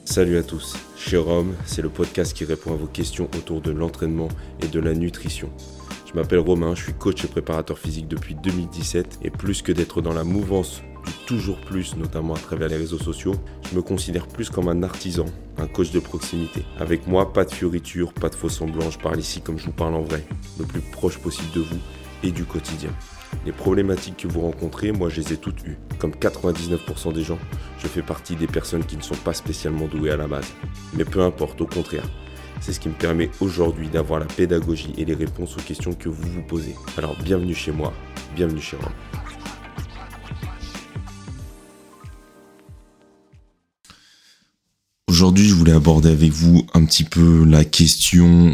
Salut à tous, chez Rome, c'est le podcast qui répond à vos questions autour de l'entraînement et de la nutrition. Je m'appelle Romain, je suis coach et préparateur physique depuis 2017 et plus que d'être dans la mouvance du toujours plus, notamment à travers les réseaux sociaux, je me considère plus comme un artisan, un coach de proximité. Avec moi, pas de fioritures, pas de faux semblants, je parle ici comme je vous parle en vrai, le plus proche possible de vous et du quotidien. Les problématiques que vous rencontrez, moi je les ai toutes eues. Comme 99% des gens, je fais partie des personnes qui ne sont pas spécialement douées à la base. Mais peu importe, au contraire. C'est ce qui me permet aujourd'hui d'avoir la pédagogie et les réponses aux questions que vous vous posez. Alors bienvenue chez moi, bienvenue chez Rome. Aujourd'hui, je voulais aborder avec vous un petit peu la question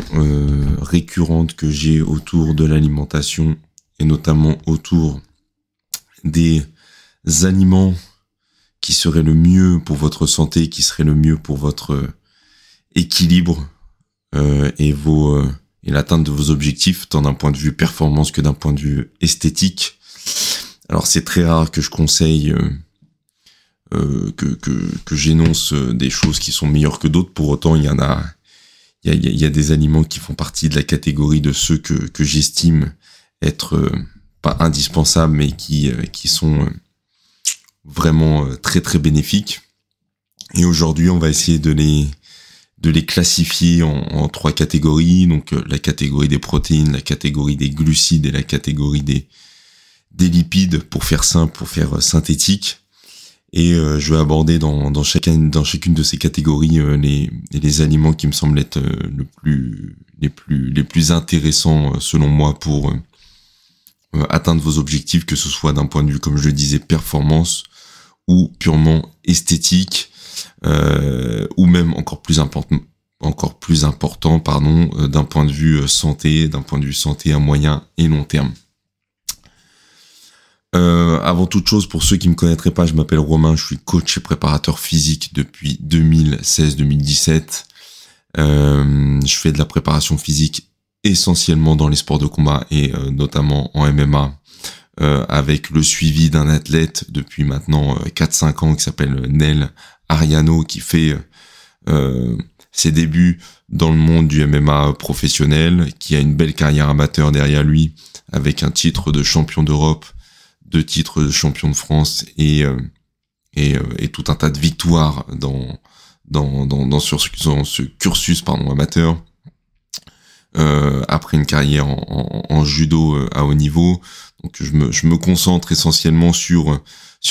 récurrente que j'ai autour de l'alimentation et notamment autour des aliments qui seraient le mieux pour votre santé, qui seraient le mieux pour votre équilibre et l'atteinte de vos objectifs, tant d'un point de vue performance que d'un point de vue esthétique. Alors c'est très rare que je conseille que j'énonce des choses qui sont meilleures que d'autres. Pour autant, il y a des aliments qui font partie de la catégorie de ceux que j'estime être pas indispensables, mais qui sont vraiment très très bénéfiques. Et aujourd'hui, on va essayer de les classifier en trois catégories. Donc la catégorie des protéines, la catégorie des glucides et la catégorie des lipides, pour faire simple, pour faire synthétique. Et je vais aborder dans chacune de ces catégories les aliments qui me semblent être les plus intéressants selon moi pour atteindre vos objectifs, que ce soit d'un point de vue, comme je le disais, performance ou purement esthétique, ou même encore plus important d'un point de vue santé, à moyen et long terme. Avant toute chose, pour ceux qui me connaîtraient pas, je m'appelle Romain, je suis coach et préparateur physique depuis 2016-2017. Je fais de la préparation physique essentiellement dans les sports de combat et notamment en MMA, avec le suivi d'un athlète depuis maintenant 4-5 ans qui s'appelle Nel Ariano, qui fait ses débuts dans le monde du MMA professionnel, qui a une belle carrière amateur derrière lui, avec un titre de champion d'Europe, 2 titres de champion de France et tout un tas de victoires dans ce cursus amateur. Après une carrière en judo à haut niveau, donc je me concentre essentiellement sur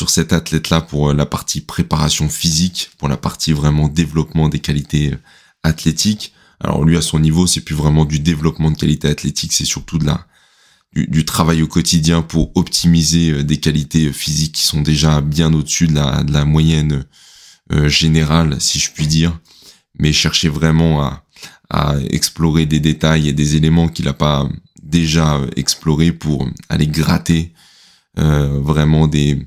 cet athlète-là pour la partie préparation physique, pour la partie vraiment développement des qualités athlétiques. Alors lui, à son niveau, c'est plus vraiment du développement de qualité athlétique, c'est surtout du travail au quotidien pour optimiser des qualités physiques qui sont déjà bien au-dessus de la moyenne générale, si je puis dire, mais chercher vraiment à explorer des détails et des éléments qu'il n'a pas déjà explorés pour aller gratter vraiment des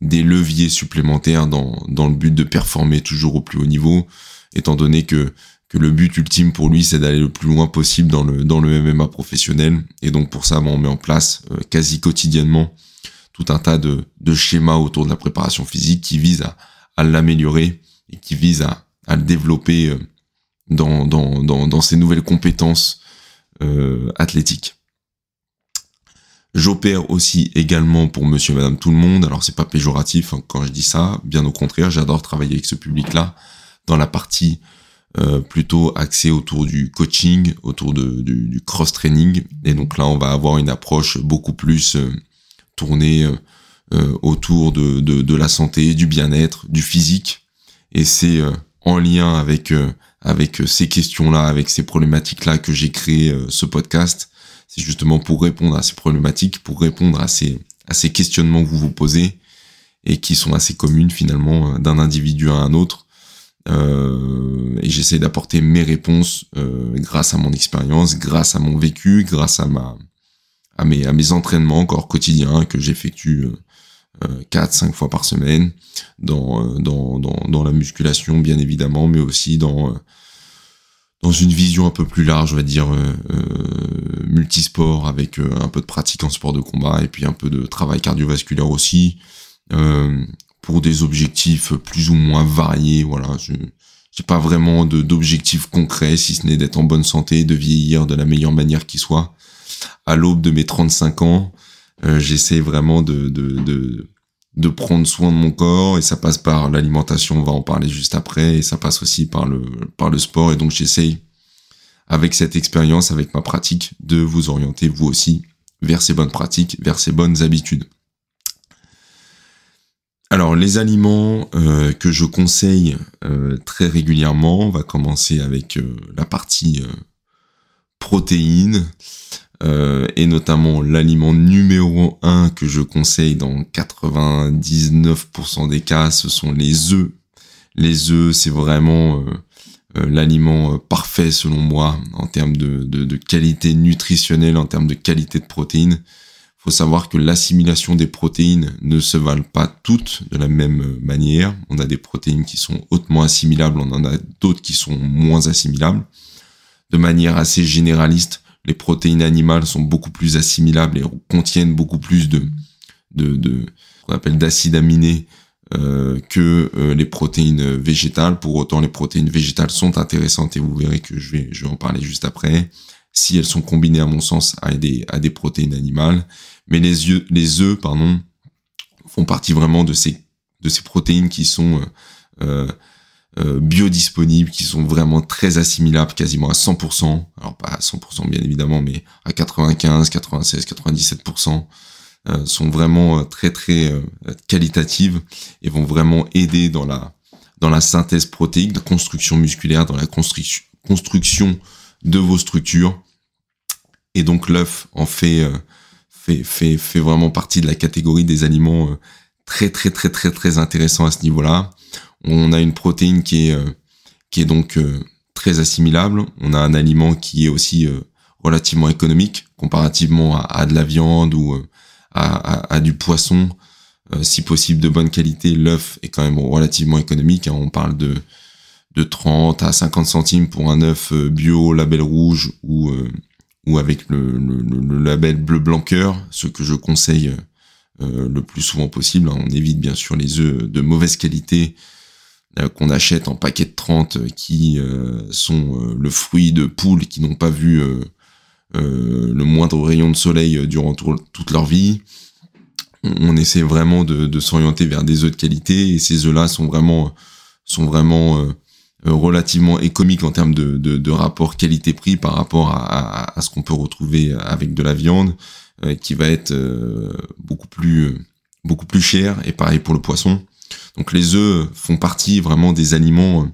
leviers supplémentaires dans le but de performer toujours au plus haut niveau, étant donné que le but ultime pour lui, c'est d'aller le plus loin possible dans le MMA professionnel. Et donc pour ça, on met en place quasi quotidiennement tout un tas de schémas autour de la préparation physique qui visent à l'améliorer et qui visent à le développer dans ses nouvelles compétences athlétiques. J'opère aussi également pour monsieur et madame tout le monde. Alors c'est pas péjoratif quand je dis ça, bien au contraire, j'adore travailler avec ce public-là dans la partie plutôt axée autour du coaching, autour du cross-training. Et donc là, on va avoir une approche beaucoup plus tournée autour de la santé, du bien-être, du physique. Et c'est en lien avec ces questions-là, avec ces problématiques-là que j'ai créé ce podcast. C'est justement pour répondre à ces problématiques, pour répondre à ces questionnements que vous vous posez et qui sont assez communes finalement d'un individu à un autre. Et j'essaie d'apporter mes réponses grâce à mon expérience, grâce à mon vécu, grâce à mes entraînements encore quotidiens que j'effectue 4-5 fois par semaine dans la musculation bien évidemment, mais aussi dans une vision un peu plus large, on va dire multisport, avec un peu de pratique en sport de combat et puis un peu de travail cardiovasculaire aussi, pour des objectifs plus ou moins variés. Voilà, j'ai pas vraiment d'objectifs concrets, si ce n'est d'être en bonne santé, de vieillir de la meilleure manière qui soit. À l'aube de mes 35 ans, j'essaie vraiment de prendre soin de mon corps, et ça passe par l'alimentation, on va en parler juste après, et ça passe aussi par le sport. Et donc j'essaye, avec cette expérience, avec ma pratique, de vous orienter vous aussi vers ces bonnes pratiques, vers ces bonnes habitudes. Alors, les aliments que je conseille très régulièrement, on va commencer avec la partie protéines, et notamment l'aliment numéro 1 que je conseille dans 99% des cas, ce sont les œufs. Les œufs, c'est vraiment l'aliment parfait selon moi en termes de qualité nutritionnelle, en termes de qualité de protéines. Faut savoir que l'assimilation des protéines ne se valent pas toutes de la même manière. On a des protéines qui sont hautement assimilables, on en a d'autres qui sont moins assimilables. De manière assez généraliste, les protéines animales sont beaucoup plus assimilables et contiennent beaucoup plus qu'on appelle d'acides aminés que les protéines végétales. Pour autant, les protéines végétales sont intéressantes, et vous verrez que je vais en parler juste après, si elles sont combinées à mon sens à des protéines animales. Mais les œufs, font partie vraiment de ces protéines qui sont biodisponibles, qui sont vraiment très assimilables, quasiment à 100%. Alors pas à 100% bien évidemment, mais à 95, 96, 97%. Sont vraiment très très qualitatives et vont vraiment aider dans la synthèse protéique, la construction musculaire, dans la construction de vos structures. Et donc l'œuf en fait vraiment partie de la catégorie des aliments très très très très très intéressants à ce niveau-là. On a une protéine qui est donc très assimilable. On a un aliment qui est aussi relativement économique comparativement à de la viande ou à du poisson. Si possible de bonne qualité, l'œuf est quand même relativement économique. On parle de 30 à 50 centimes pour un œuf bio, label rouge ou avec le label bleu blanc cœur, ce que je conseille le plus souvent possible. On évite bien sûr les œufs de mauvaise qualité qu'on achète en paquet de 30 qui sont le fruit de poules qui n'ont pas vu le moindre rayon de soleil durant toute leur vie. On essaie vraiment de s'orienter vers des œufs de qualité, et ces œufs-là sont vraiment relativement économiques en termes de rapport qualité-prix par rapport à ce qu'on peut retrouver avec de la viande, qui va être beaucoup plus cher, et pareil pour le poisson. Donc les œufs font partie vraiment des aliments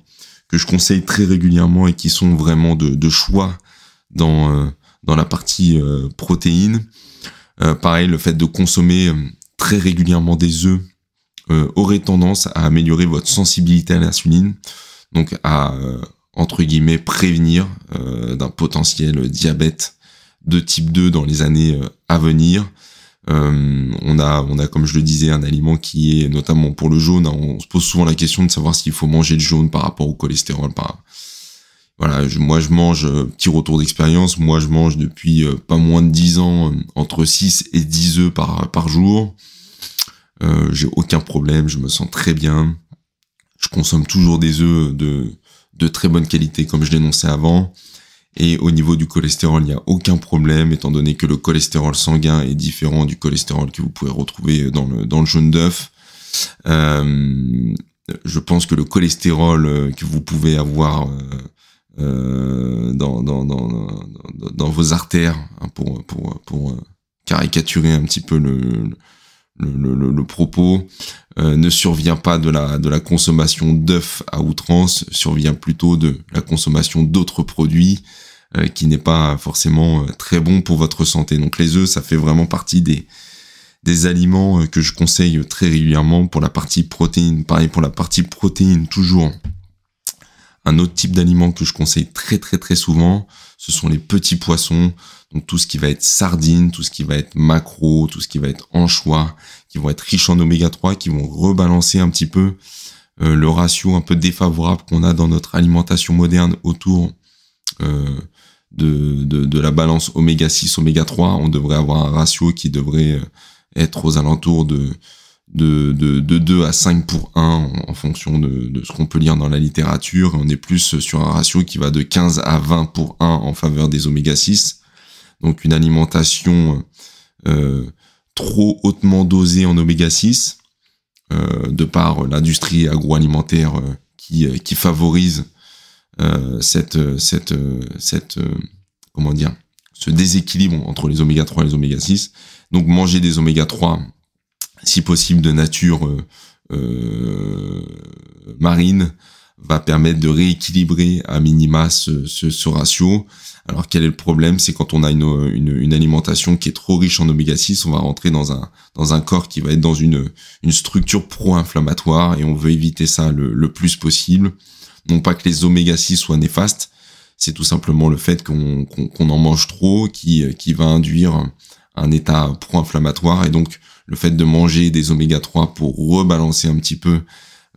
que je conseille très régulièrement et qui sont vraiment de choix dans la partie protéines. Pareil, le fait de consommer très régulièrement des œufs aurait tendance à améliorer votre sensibilité à l'insuline, donc à entre guillemets prévenir d'un potentiel diabète de type 2 dans les années à venir. On a, comme je le disais, un aliment qui est notamment pour le jaune. On se pose souvent la question de savoir s'il faut manger le jaune par rapport au cholestérol. Voilà, moi je mange, petit retour d'expérience, moi je mange depuis pas moins de 10 ans entre 6 et 10 œufs par jour. J'ai aucun problème, je me sens très bien. Je consomme toujours des œufs de très bonne qualité, comme je l'énonçais avant. Et au niveau du cholestérol, il n'y a aucun problème, étant donné que le cholestérol sanguin est différent du cholestérol que vous pouvez retrouver dans le jaune d'œuf. Je pense que le cholestérol que vous pouvez avoir dans vos artères, hein, pour caricaturer un petit peu le propos, ne survient pas de la consommation d'œufs à outrance, survient plutôt de la consommation d'autres produits qui n'est pas forcément très bon pour votre santé. Donc les œufs, ça fait vraiment partie des aliments que je conseille très régulièrement pour la partie protéine. Pareil pour la partie protéine, toujours un autre type d'aliment que je conseille très très très souvent, ce sont les petits poissons. Donc tout ce qui va être sardines, tout ce qui va être maquereau, tout ce qui va être anchois, qui vont être riches en oméga 3, qui vont rebalancer un petit peu le ratio un peu défavorable qu'on a dans notre alimentation moderne autour de la balance oméga 6, oméga 3. On devrait avoir un ratio qui devrait être aux alentours de de 2 à 5 pour 1 en fonction de ce qu'on peut lire dans la littérature. On est plus sur un ratio qui va de 15 à 20 pour 1 en faveur des oméga 6. Donc une alimentation trop hautement dosée en oméga 6, de par l'industrie agroalimentaire qui favorise ce déséquilibre entre les oméga 3 et les oméga 6. Donc manger des oméga 3, si possible de nature marine, va permettre de rééquilibrer à minima ce ratio. Alors quel est le problème? C'est quand on a une alimentation qui est trop riche en oméga 6, on va rentrer dans un corps qui va être dans une structure pro-inflammatoire, et on veut éviter ça le plus possible. Non pas que les oméga 6 soient néfastes, c'est tout simplement le fait qu'on en mange trop qui va induire un état pro-inflammatoire, et donc le fait de manger des oméga 3 pour rebalancer un petit peu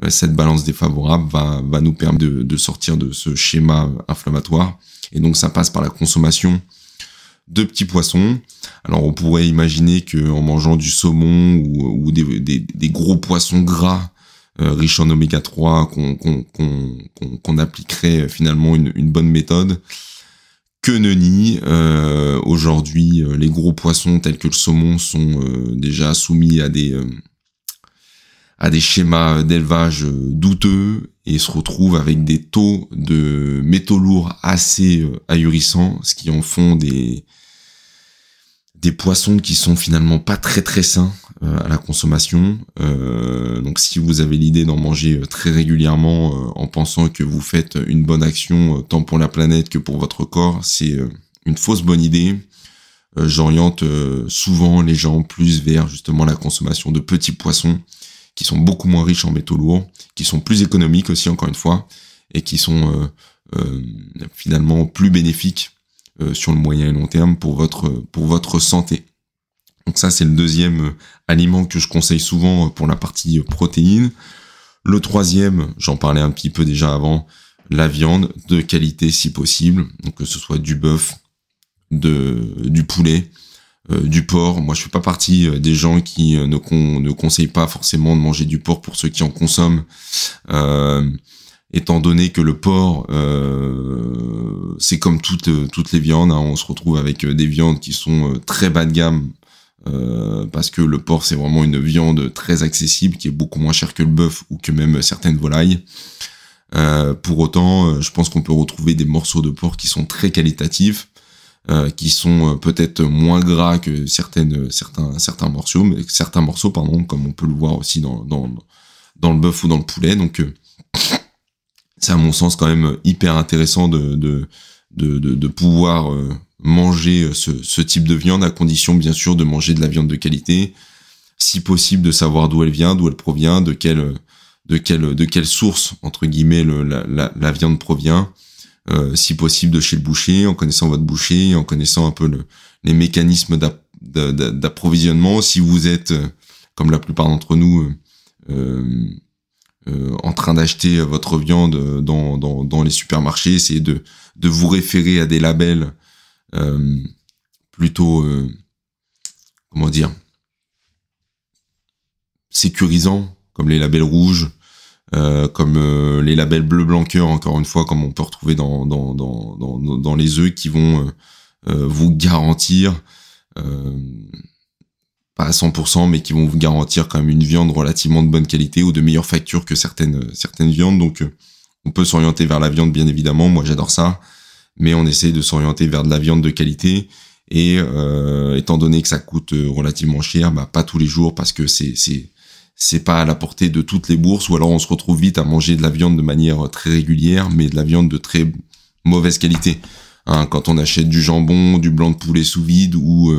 cette balance défavorable va nous permettre de sortir de ce schéma inflammatoire. Et donc ça passe par la consommation de petits poissons. Alors on pourrait imaginer que en mangeant du saumon ou des gros poissons gras riches en oméga 3 qu'on appliquerait finalement une bonne méthode. Que nenni, aujourd'hui les gros poissons tels que le saumon sont déjà soumis à des schémas d'élevage douteux et se retrouvent avec des taux de métaux lourds assez ahurissants, ce qui en font des poissons qui sont finalement pas très très sains à la consommation. Donc si vous avez l'idée d'en manger très régulièrement en pensant que vous faites une bonne action tant pour la planète que pour votre corps, c'est une fausse bonne idée. J'oriente souvent les gens plus vers justement la consommation de petits poissons qui sont beaucoup moins riches en métaux lourds, qui sont plus économiques aussi, encore une fois, et qui sont finalement plus bénéfiques sur le moyen et long terme pour votre santé. Donc ça, c'est le deuxième aliment que je conseille souvent pour la partie protéines. Le troisième, j'en parlais un petit peu déjà avant, la viande de qualité si possible, donc que ce soit du bœuf, du poulet, du porc. Moi, je fais pas partie des gens qui ne conseillent pas forcément de manger du porc pour ceux qui en consomment, étant donné que le porc, c'est comme toutes les viandes, hein. On se retrouve avec des viandes qui sont très bas de gamme, parce que le porc, c'est vraiment une viande très accessible, qui est beaucoup moins chère que le bœuf ou que même certaines volailles. Pour autant, je pense qu'on peut retrouver des morceaux de porc qui sont très qualitatifs, qui sont peut-être moins gras que certains morceaux, comme on peut le voir aussi dans le bœuf ou dans le poulet. Donc c'est à mon sens quand même hyper intéressant de pouvoir manger ce type de viande, à condition bien sûr de manger de la viande de qualité, si possible de savoir d'où elle vient, d'où elle provient, de quelle source entre guillemets la viande provient. Si possible de chez le boucher, en connaissant votre boucher, en connaissant un peu les mécanismes d'approvisionnement. Si vous êtes, comme la plupart d'entre nous, en train d'acheter votre viande dans les supermarchés, essayez de vous référer à des labels plutôt, sécurisants, comme les labels rouges, comme les labels bleu blanc cœur, encore une fois, comme on peut retrouver dans les œufs, qui vont vous garantir, pas à 100%, mais qui vont vous garantir quand même une viande relativement de bonne qualité ou de meilleure facture que certaines viandes. Donc on peut s'orienter vers la viande, bien évidemment, moi j'adore ça, mais on essaye de s'orienter vers de la viande de qualité, et étant donné que ça coûte relativement cher, pas tous les jours, parce que c'est pas à la portée de toutes les bourses, ou alors on se retrouve vite à manger de la viande de manière très régulière, mais de la viande de très mauvaise qualité. Hein, quand on achète du jambon, du blanc de poulet sous vide, ou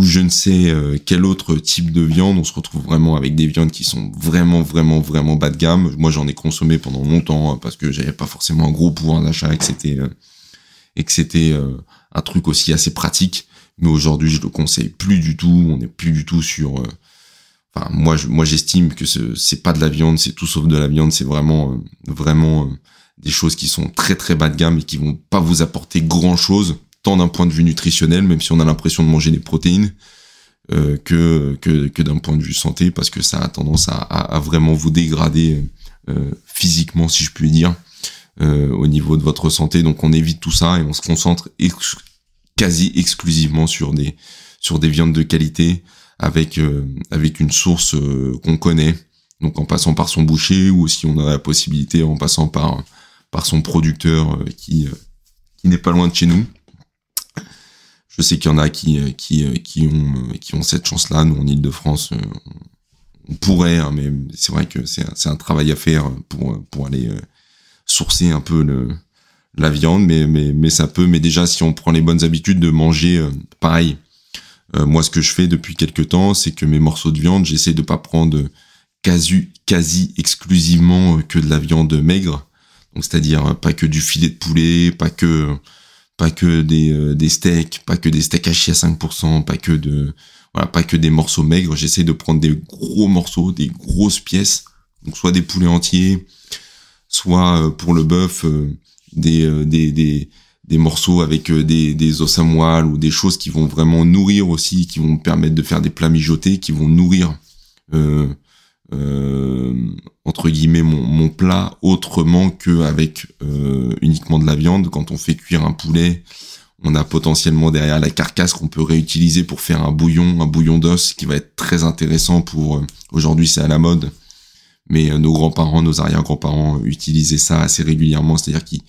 je ne sais quel autre type de viande, on se retrouve vraiment avec des viandes qui sont vraiment bas de gamme. Moi, j'en ai consommé pendant longtemps parce que j'avais pas forcément un gros pouvoir d'achat, et que c'était un truc aussi assez pratique. Mais aujourd'hui, je le conseille plus du tout. On n'est plus du tout sur moi j'estime que c'est pas de la viande, c'est tout sauf de la viande, c'est vraiment des choses qui sont très très bas de gamme et qui vont pas vous apporter grand chose, tant d'un point de vue nutritionnel, même si on a l'impression de manger des protéines, que d'un point de vue santé, parce que ça a tendance à vraiment vous dégrader physiquement, si je puis dire, au niveau de votre santé. Donc on évite tout ça et on se concentre quasi exclusivement sur des viandes de qualité avec une source qu'on connaît. Donc en passant par son boucher, ou si on a la possibilité en passant par son producteur qui n'est pas loin de chez nous. Je sais qu'il y en a qui ont cette chance-là. Nous, en Île-de-France, on pourrait, hein, mais c'est vrai que c'est un travail à faire pour aller sourcer un peu la viande, mais ça peut. Mais déjà, si on prend les bonnes habitudes de manger pareil, moi, ce que je fais depuis quelques temps, c'est que mes morceaux de viande, j'essaie de pas prendre quasi exclusivement que de la viande maigre. Donc, c'est-à-dire pas que du filet de poulet, pas que des steaks, pas que des steaks hachés à 5%, pas que des morceaux maigres. J'essaie de prendre des gros morceaux, des grosses pièces, donc soit des poulets entiers, soit pour le bœuf des morceaux avec des os à moelle ou des choses qui vont vraiment nourrir aussi, qui vont me permettre de faire des plats mijotés, qui vont nourrir entre guillemets mon plat autrement que avec uniquement de la viande. Quand on fait cuire un poulet, on a potentiellement derrière la carcasse qu'on peut réutiliser pour faire un bouillon d'os qui va être très intéressant pour aujourd'hui c'est à la mode, mais nos grands-parents, nos arrière-grands-parents utilisaient ça assez régulièrement, c'est-à-dire qu'ils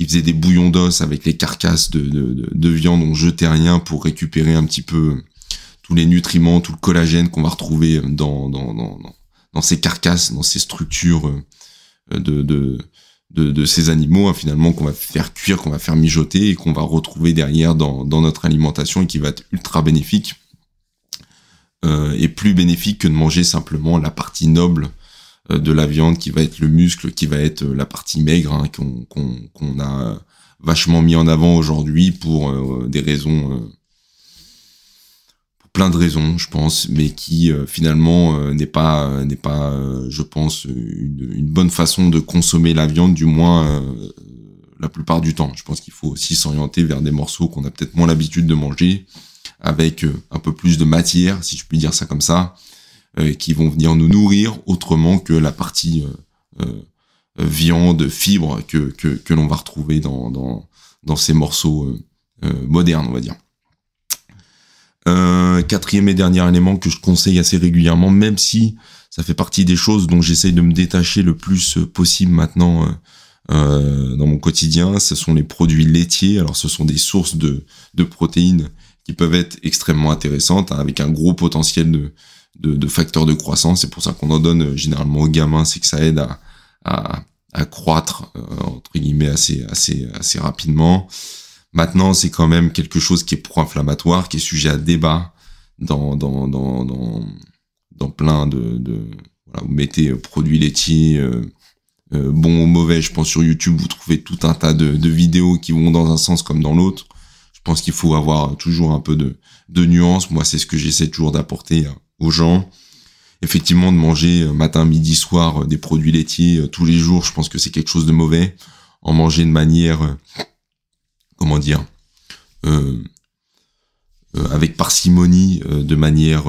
faisaient des bouillons d'os avec les carcasses de viande, on jetait rien pour récupérer un petit peu tous les nutriments, tout le collagène qu'on va retrouver dans ces carcasses, dans ces structures de ces animaux, hein, finalement, qu'on va faire cuire, qu'on va faire mijoter et qu'on va retrouver derrière dans notre alimentation et qui va être ultra bénéfique et plus bénéfique que de manger simplement la partie noble de la viande qui va être le muscle, qui va être la partie maigre, hein, qu'on a vachement mis en avant aujourd'hui pour des raisons plein de raisons, je pense, mais qui finalement n'est pas, je pense, une bonne façon de consommer la viande, du moins la plupart du temps. Je pense qu'il faut aussi s'orienter vers des morceaux qu'on a peut-être moins l'habitude de manger, avec un peu plus de matière, si je puis dire ça comme ça, qui vont venir nous nourrir autrement que la partie viande, fibre que l'on va retrouver dans ces morceaux modernes, on va dire. Quatrième et dernier élément que je conseille assez régulièrement, même si ça fait partie des choses dont j'essaye de me détacher le plus possible maintenant dans mon quotidien, ce sont les produits laitiers. Alors ce sont des sources de protéines qui peuvent être extrêmement intéressantes, hein, avec un gros potentiel de facteurs de croissance. C'est pour ça qu'on en donne généralement aux gamins, c'est que ça aide à croître entre guillemets assez rapidement. Maintenant, c'est quand même quelque chose qui est pro-inflammatoire, qui est sujet à débat dans plein voilà, vous mettez produits laitiers bon ou mauvais, je pense sur YouTube, vous trouvez tout un tas de vidéos qui vont dans un sens comme dans l'autre. Je pense qu'il faut avoir toujours un peu de nuance. Moi, c'est ce que j'essaie toujours d'apporter aux gens. Effectivement, de manger matin, midi, soir des produits laitiers tous les jours, je pense que c'est quelque chose de mauvais. En manger de manière comment dire, avec parcimonie, de manière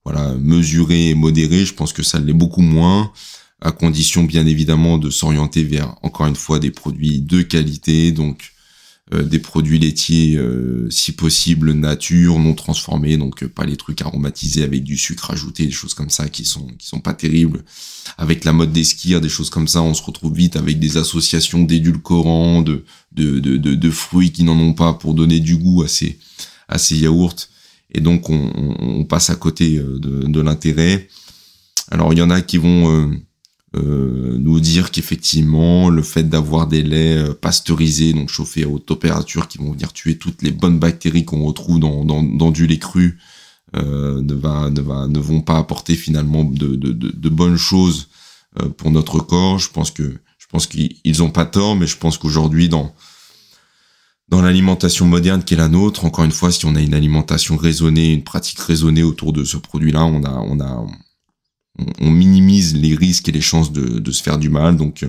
voilà, mesurée et modérée, je pense que ça l'est beaucoup moins, à condition bien évidemment de s'orienter vers, encore une fois, des produits de qualité, donc des produits laitiers si possible nature, non transformés, donc pas les trucs aromatisés avec du sucre ajouté, des choses comme ça qui sont pas terribles. Avec la mode des skiers, des choses comme ça, on se retrouve vite avec des associations d'édulcorants, de fruits qui n'en ont pas pour donner du goût à ces yaourts, et donc on passe à côté de l'intérêt. Alors il y en a qui vont nous dire qu'effectivement le fait d'avoir des laits pasteurisés, donc chauffés à haute température, qui vont venir tuer toutes les bonnes bactéries qu'on retrouve dans du lait cru, ne vont pas apporter finalement de bonnes choses pour notre corps. Je pense qu'ils ont pas tort, mais je pense qu'aujourd'hui dans l'alimentation moderne qui est la nôtre, encore une fois, si on a une alimentation raisonnée, une pratique raisonnée autour de ce produit-là, on minimise les risques et les chances de se faire du mal. Donc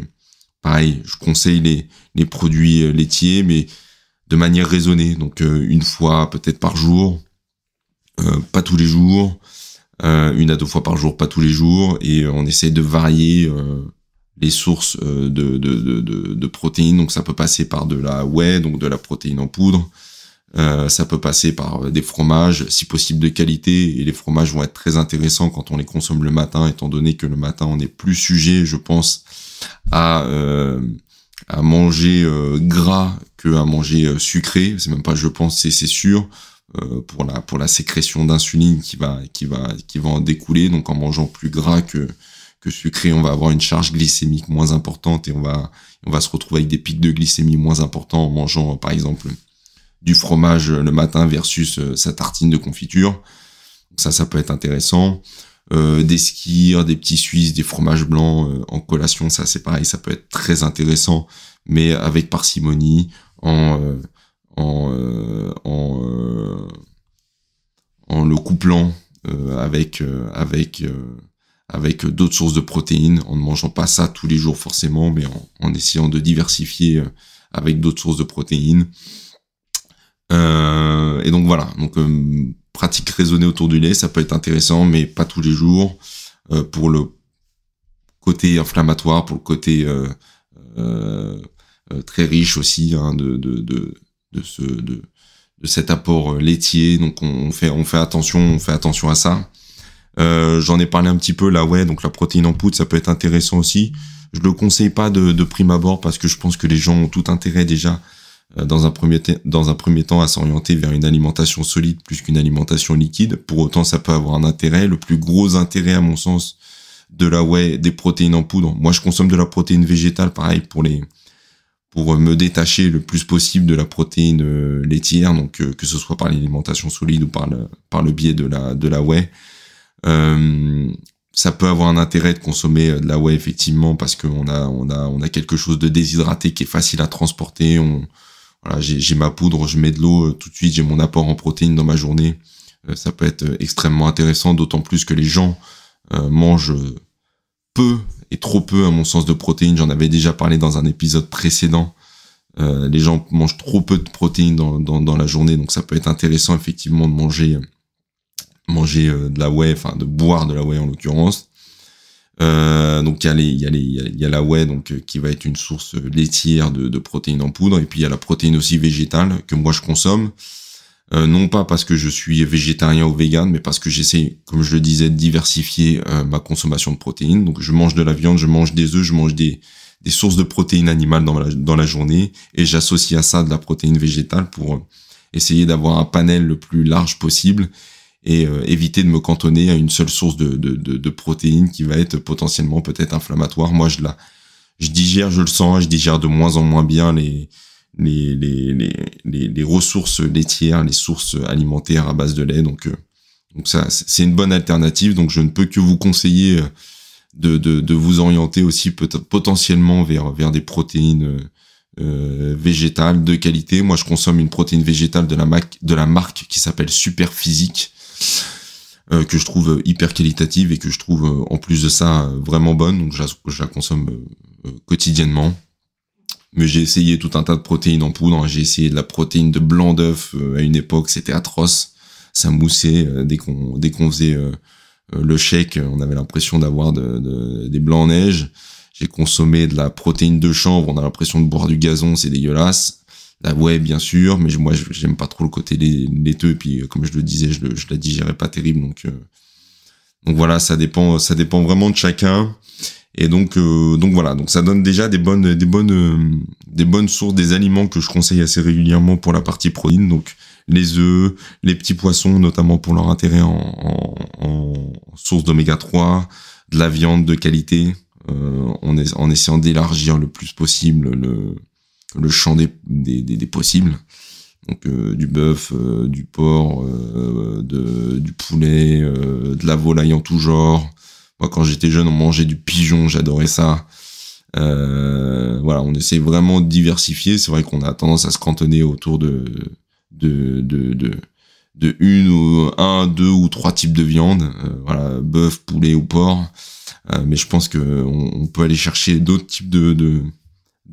pareil, je conseille les produits laitiers, mais de manière raisonnée, donc une fois peut-être par jour, pas tous les jours, 1 à 2 fois par jour, pas tous les jours, et on essaie de varier les sources de protéines. Donc ça peut passer par de la whey, donc de la protéine en poudre. Ça peut passer par des fromages, si possible de qualité, et les fromages vont être très intéressants quand on les consomme le matin, étant donné que le matin on est plus sujet, je pense, à manger gras que à manger sucré. C'est même pas je pense, c'est sûr, pour la sécrétion d'insuline qui va en découler. Donc en mangeant plus gras que sucré, on va avoir une charge glycémique moins importante, et on va se retrouver avec des pics de glycémie moins importants en mangeant par exemple du fromage le matin versus sa tartine de confiture. Donc ça peut être intéressant. Des skyrs, des petits suisses, des fromages blancs en collation, ça c'est pareil, ça peut être très intéressant, mais avec parcimonie, en le couplant avec d'autres sources de protéines, en ne mangeant pas ça tous les jours forcément, mais en essayant de diversifier avec d'autres sources de protéines. Et donc voilà, donc pratique raisonnée autour du lait, ça peut être intéressant, mais pas tous les jours. Pour le côté inflammatoire, pour le côté très riche aussi de cet apport laitier. Donc on fait attention à ça. J'en ai parlé un petit peu là, ouais, donc la protéine en poudre, ça peut être intéressant aussi. Je le conseille pas de prime abord, parce que je pense que les gens ont tout intérêt déjà dans un premier temps à s'orienter vers une alimentation solide plus qu'une alimentation liquide. Pour autant, ça peut avoir un intérêt. Le plus gros intérêt, à mon sens, de la whey, des protéines en poudre. Moi, je consomme de la protéine végétale, pareil, pour me détacher le plus possible de la protéine laitière, donc que ce soit par l'alimentation solide ou par le biais de la whey. Ça peut avoir un intérêt de consommer de la whey, effectivement, parce qu'on a quelque chose de déshydraté qui est facile à transporter. Voilà, j'ai ma poudre, je mets de l'eau, tout de suite j'ai mon apport en protéines dans ma journée. Ça peut être extrêmement intéressant, d'autant plus que les gens mangent peu et trop peu, à mon sens, de protéines. J'en avais déjà parlé dans un épisode précédent. Les gens mangent trop peu de protéines dans la journée, donc ça peut être intéressant effectivement de manger de la whey, enfin de boire de la whey en l'occurrence. Donc il y a la whey, donc qui va être une source laitière de protéines en poudre, et puis il y a la protéine aussi végétale que moi je consomme, non pas parce que je suis végétarien ou vegan, mais parce que j'essaie, comme je le disais, de diversifier ma consommation de protéines. Donc je mange de la viande, je mange des œufs, je mange des sources de protéines animales dans la journée, et j'associe à ça de la protéine végétale pour essayer d'avoir un panel le plus large possible, et éviter de me cantonner à une seule source de protéines qui va être potentiellement peut-être inflammatoire. Moi, je digère, je le sens, je digère de moins en moins bien les ressources laitières, les sources alimentaires à base de lait. Donc ça, c'est une bonne alternative. Donc je ne peux que vous conseiller de vous orienter aussi potentiellement vers des protéines végétales de qualité. Moi, je consomme une protéine végétale de la marque qui s'appelle Superphysique, que je trouve hyper qualitative et que je trouve en plus de ça vraiment bonne. Donc je la consomme quotidiennement. Mais j'ai essayé tout un tas de protéines en poudre. J'ai essayé de la protéine de blanc d'œuf à une époque, c'était atroce. Ça moussait dès qu'on faisait le shake, on avait l'impression d'avoir des blancs en neige. J'ai consommé de la protéine de chanvre, on a l'impression de boire du gazon, c'est dégueulasse. La whey, bien sûr, mais moi j'aime pas trop le côté laiteux, et puis comme je le disais, je la digérais pas terrible, donc voilà, ça dépend vraiment de chacun. Et donc voilà, donc ça donne déjà des bonnes sources, des aliments que je conseille assez régulièrement pour la partie protéine. Donc les œufs, les petits poissons, notamment pour leur intérêt en source d'oméga 3, de la viande de qualité, en essayant d'élargir le plus possible le champ des possibles. Donc du bœuf, du porc, du poulet, de la volaille en tout genre. Moi, quand j'étais jeune, on mangeait du pigeon, j'adorais ça. Voilà, on essaie vraiment de diversifier. C'est vrai qu'on a tendance à se cantonner autour de un, deux ou trois types de viande. Voilà, bœuf, poulet ou porc. Mais je pense que on peut aller chercher d'autres types de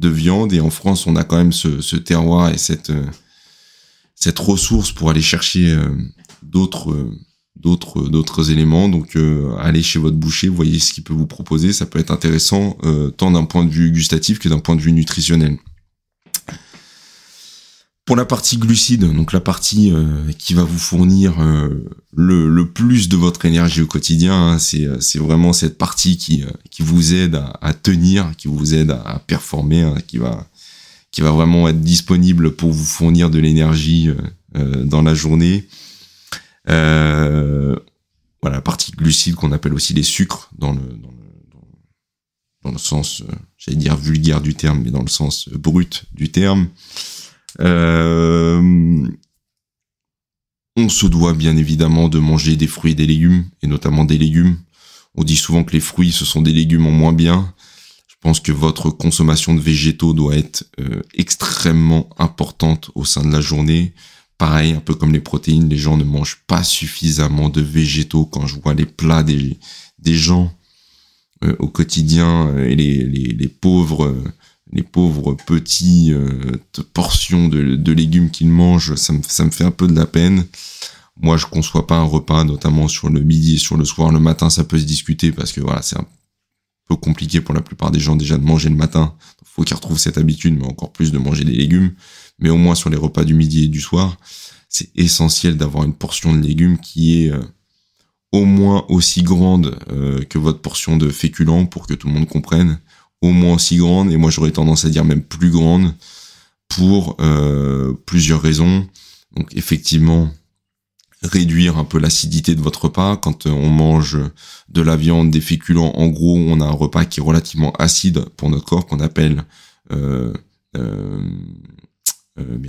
viande. Et en France, on a quand même ce terroir et cette ressource pour aller chercher d'autres éléments. Donc allez chez votre boucher, voyez ce qu'il peut vous proposer. Ça peut être intéressant tant d'un point de vue gustatif que d'un point de vue nutritionnel. Pour la partie glucides, donc la partie qui va vous fournir le plus de votre énergie au quotidien, hein, c'est vraiment cette partie qui vous aide à tenir, qui vous aide à performer, hein, qui va vraiment être disponible pour vous fournir de l'énergie dans la journée. Voilà, la partie glucides qu'on appelle aussi les sucres dans le sens, j'allais dire vulgaire du terme, mais dans le sens brut du terme. On se doit bien évidemment de manger des fruits et des légumes, et notamment des légumes. On dit souvent que les fruits, ce sont des légumes en moins bien. Je pense que votre consommation de végétaux doit être extrêmement importante au sein de la journée. Pareil, un peu comme les protéines, les gens ne mangent pas suffisamment de végétaux. Quand je vois les plats des gens au quotidien, et les pauvres petits portions de légumes qu'ils mangent, ça me fait un peu de la peine. Moi, je conçois pas un repas, notamment sur le midi et sur le soir. Le matin, ça peut se discuter parce que voilà, c'est un peu compliqué pour la plupart des gens déjà de manger le matin. Il faut qu'ils retrouvent cette habitude, mais encore plus de manger des légumes. Mais au moins sur les repas du midi et du soir, c'est essentiel d'avoir une portion de légumes qui est au moins aussi grande que votre portion de féculents, pour que tout le monde comprenne. Au moins aussi grande, et moi j'aurais tendance à dire même plus grande, pour plusieurs raisons. Donc effectivement, réduire un peu l'acidité de votre repas. Quand on mange de la viande, des féculents, en gros, on a un repas qui est relativement acide pour notre corps, qu'on appelle... merde,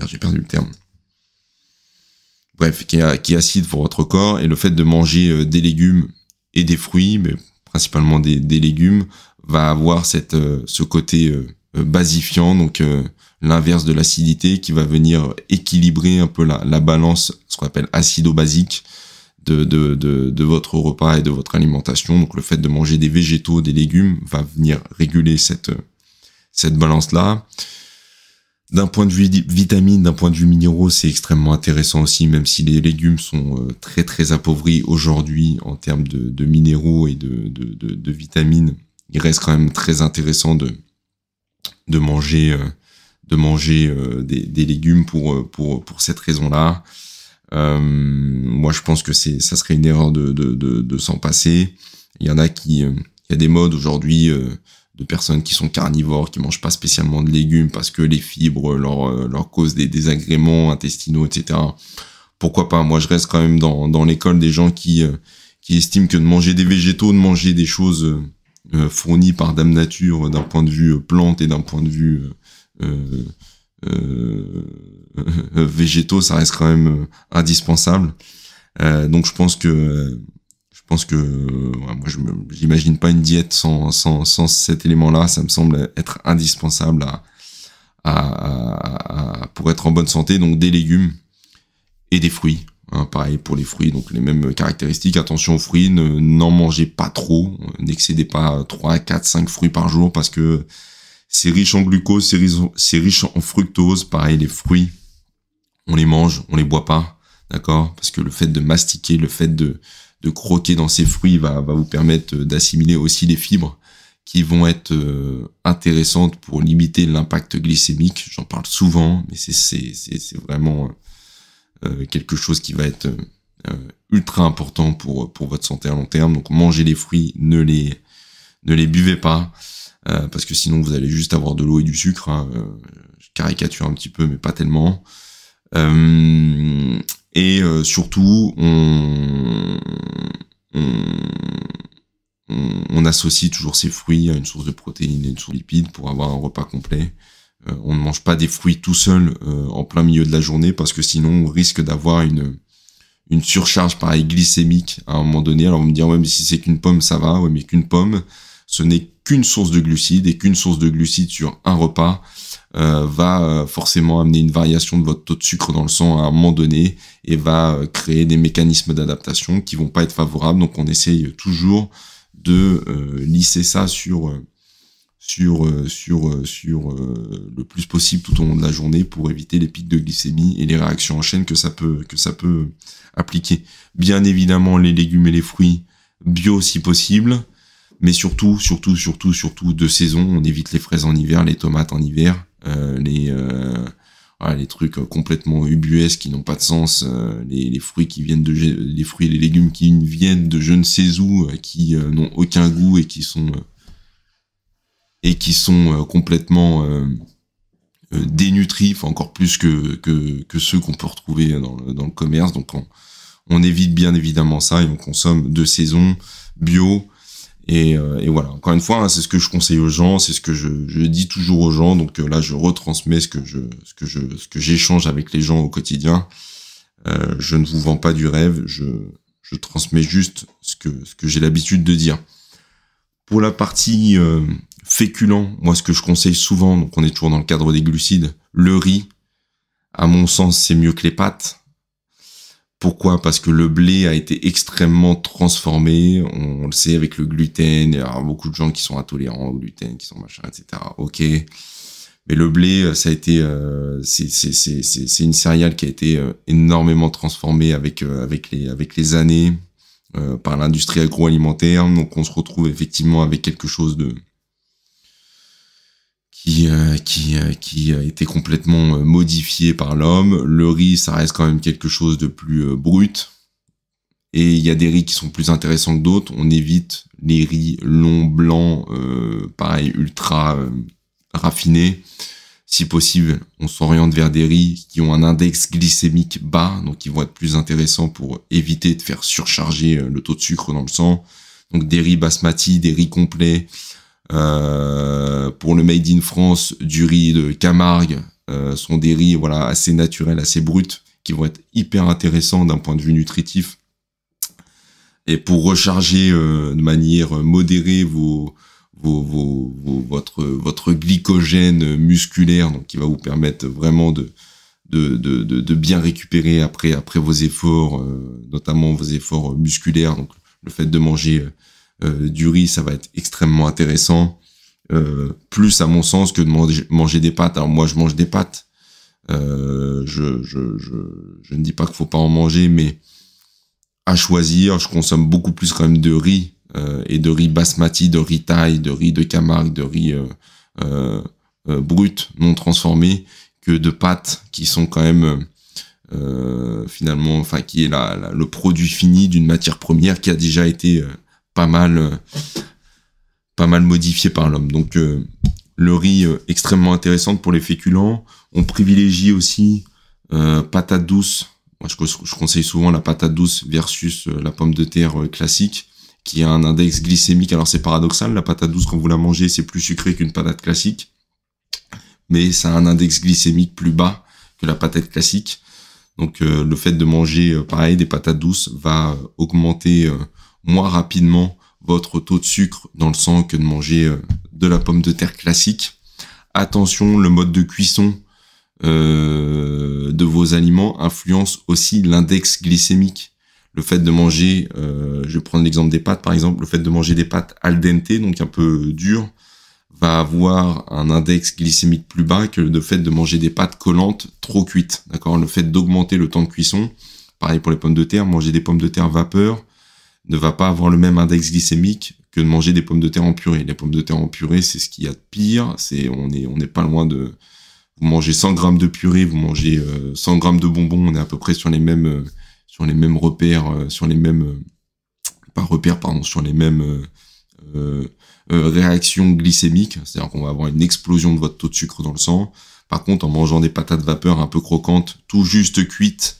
j'ai perdu le terme. Bref, qui est acide pour votre corps, et le fait de manger des légumes et des fruits, mais principalement des légumes, va avoir ce côté basifiant, donc l'inverse de l'acidité, qui va venir équilibrer un peu la balance, ce qu'on appelle acido-basique de votre repas et de votre alimentation. Donc le fait de manger des végétaux, des légumes, va venir réguler cette balance-là. D'un point de vue vitamines, d'un point de vue minéraux, c'est extrêmement intéressant aussi, même si les légumes sont très très appauvris aujourd'hui en termes de minéraux et de vitamines. Il reste quand même très intéressant de manger des légumes pour cette raison-là. Moi, je pense que ça serait une erreur de s'en passer. Il y en a il y a des modes aujourd'hui de personnes qui sont carnivores, qui mangent pas spécialement de légumes parce que les fibres leur causent des désagréments intestinaux, etc. Pourquoi pas? Moi, je reste quand même dans l'école des gens qui estiment que de manger des végétaux, de manger des choses fournies par Dame Nature d'un point de vue plante et d'un point de vue végétaux, ça reste quand même indispensable. Donc je pense que moi j'imagine pas une diète sans cet élément-là. Ça me semble être indispensable pour être en bonne santé. Donc des légumes et des fruits. Hein, pareil pour les fruits, donc les mêmes caractéristiques. Attention aux fruits, n'en mangez pas trop, n'excédez pas 3, 4, 5 fruits par jour, parce que c'est riche en glucose, c'est riche en fructose. Pareil, les fruits, on les mange, on les boit pas, d'accord? Parce que le fait de mastiquer, le fait de croquer dans ces fruits va vous permettre d'assimiler aussi les fibres qui vont être intéressantes pour limiter l'impact glycémique. J'en parle souvent, mais c'est vraiment quelque chose qui va être ultra important pour votre santé à long terme. Donc mangez les fruits, ne les buvez pas, parce que sinon vous allez juste avoir de l'eau et du sucre. Hein. Je caricature un petit peu, mais pas tellement. Et surtout, on associe toujours ces fruits à une source de protéines et une source de lipides pour avoir un repas complet. On ne mange pas des fruits tout seul en plein milieu de la journée, parce que sinon on risque d'avoir une surcharge pareil glycémique à un moment donné. Alors on me dit ouais, mais si c'est qu'une pomme ça va, ouais, mais qu'une pomme ce n'est qu'une source de glucides, et qu'une source de glucides sur un repas va forcément amener une variation de votre taux de sucre dans le sang à un moment donné, et va créer des mécanismes d'adaptation qui vont pas être favorables. Donc on essaye toujours de lisser ça sur le plus possible tout au long de la journée pour éviter les pics de glycémie et les réactions en chaîne que ça peut appliquer. Bien évidemment, les légumes et les fruits bio si possible, mais surtout de saison. On évite les fraises en hiver, les tomates en hiver, les trucs complètement ubuesques qui n'ont pas de sens, les fruits qui viennent les fruits et les légumes qui viennent de je ne sais où, qui n'ont aucun goût et qui sont complètement dénutris, encore plus que ceux qu'on peut retrouver dans le commerce. Donc on évite bien évidemment ça et on consomme de saison, bio. Et voilà, encore une fois, c'est ce que je conseille aux gens, c'est ce que je dis toujours aux gens. Donc là, je retransmets ce que j'échange avec les gens au quotidien. Je ne vous vends pas du rêve, je transmets juste ce que j'ai l'habitude de dire. Pour la partie féculent, moi ce que je conseille souvent, donc on est toujours dans le cadre des glucides, le riz, à mon sens, c'est mieux que les pâtes. Pourquoi ? Parce que le blé a été extrêmement transformé, on le sait avec le gluten, il y a beaucoup de gens qui sont intolérants au gluten, qui sont machin, etc. Ok, mais le blé, ça a été, c'est une céréale qui a été énormément transformée avec les années par l'industrie agroalimentaire. Donc on se retrouve effectivement avec quelque chose qui a été complètement modifié par l'homme. Le riz, ça reste quand même quelque chose de plus brut. Et il y a des riz qui sont plus intéressants que d'autres. On évite les riz longs, blancs, pareil, ultra raffinés. Si possible, on s'oriente vers des riz qui ont un index glycémique bas, donc qui vont être plus intéressants pour éviter de faire surcharger le taux de sucre dans le sang. Donc des riz basmati, des riz complets. Pour le Made in France, du riz de Camargue, sont des riz assez naturels, assez bruts, qui vont être hyper intéressants d'un point de vue nutritif. Et pour recharger de manière modérée votre glycogène musculaire, donc qui va vous permettre vraiment de bien récupérer après vos efforts, notamment vos efforts musculaires. Donc le fait de manger du riz, ça va être extrêmement intéressant, plus à mon sens que de manger des pâtes. Alors moi je mange des pâtes, je ne dis pas qu'il faut pas en manger, mais à choisir, je consomme beaucoup plus quand même de riz, et de riz basmati, de riz thaï, de riz de Camargue, de riz brut, non transformé, que de pâtes qui sont quand même finalement, qui est le produit fini d'une matière première qui a déjà été pas mal modifié par l'homme. Donc le riz extrêmement intéressant pour les féculents. On privilégie aussi patate douce. Moi je conseille souvent la patate douce versus la pomme de terre classique, qui a un index glycémique. Alors c'est paradoxal, la patate douce quand vous la mangez c'est plus sucré qu'une patate classique, mais ça a un index glycémique plus bas que la patate classique. Donc le fait de manger pareil des patates douces va augmenter moins rapidement votre taux de sucre dans le sang que de manger de la pomme de terre classique. Attention, le mode de cuisson de vos aliments influence aussi l'index glycémique. Le fait de manger, je vais prendre l'exemple des pâtes par exemple, le fait de manger des pâtes al dente, donc un peu dures, va avoir un index glycémique plus bas que le fait de manger des pâtes collantes trop cuites. D'accord ? Le fait d'augmenter le temps de cuisson, pareil pour les pommes de terre, manger des pommes de terre vapeur ne va pas avoir le même index glycémique que de manger des pommes de terre en purée. Les pommes de terre en purée, c'est ce qu'il y a de pire. On n'est pas loin de... Vous mangez 100 grammes de purée, vous mangez 100 grammes de bonbons, on est à peu près sur les mêmes repères, sur les mêmes... Pas repères, pardon, sur les mêmes réactions glycémiques. C'est-à-dire qu'on va avoir une explosion de votre taux de sucre dans le sang. Par contre, en mangeant des patates vapeur un peu croquantes, tout juste cuites,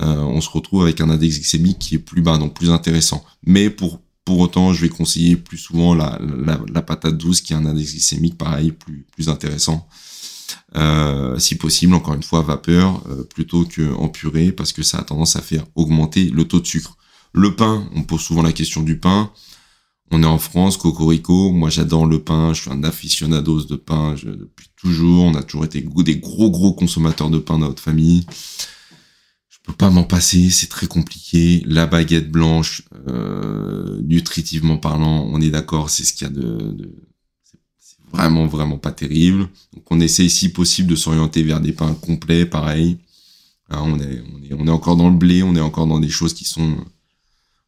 on se retrouve avec un index glycémique qui est plus bas, donc plus intéressant. Mais pour autant, je vais conseiller plus souvent la patate douce qui a un index glycémique pareil, plus intéressant. Si possible, encore une fois, vapeur plutôt qu'en purée, parce que ça a tendance à faire augmenter le taux de sucre. Le pain, on pose souvent la question du pain. On est en France, cocorico, moi j'adore le pain, je suis un aficionados de pain depuis toujours, on a toujours été des gros consommateurs de pain dans notre famille. Je peux pas m'en passer, c'est très compliqué. La baguette blanche, nutritivement parlant, on est d'accord, c'est ce qu'il y a c'est vraiment pas terrible. Donc on essaie si possible de s'orienter vers des pains complets, pareil. Hein, on est encore dans le blé, on est encore dans des choses qui sont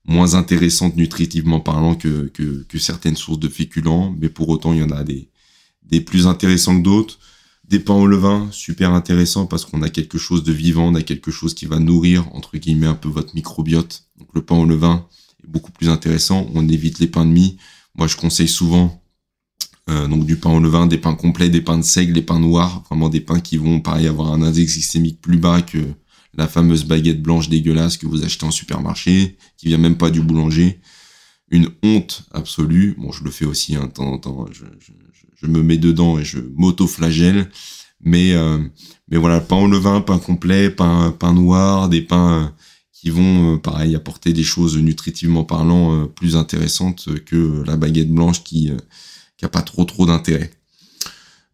moins intéressantes nutritivement parlant que certaines sources de féculents, mais pour autant il y en a des plus intéressants que d'autres. Des pains au levain, super intéressant parce qu'on a quelque chose de vivant, on a quelque chose qui va nourrir, entre guillemets, un peu votre microbiote. Donc le pain au levain est beaucoup plus intéressant, on évite les pains de mie. Moi je conseille souvent donc du pain au levain, des pains complets, des pains de seigle, des pains noirs, vraiment des pains qui vont pareil avoir un index glycémique plus bas que la fameuse baguette blanche dégueulasse que vous achetez en supermarché, qui vient même pas du boulanger. Une honte absolue. Bon, je le fais aussi de temps en temps. Je me mets dedans et je m'auto-flagelle. Mais voilà, pain au levain, pain complet, pain noir, des pains qui vont, pareil, apporter des choses nutritivement parlant plus intéressantes que la baguette blanche qui a pas trop d'intérêt.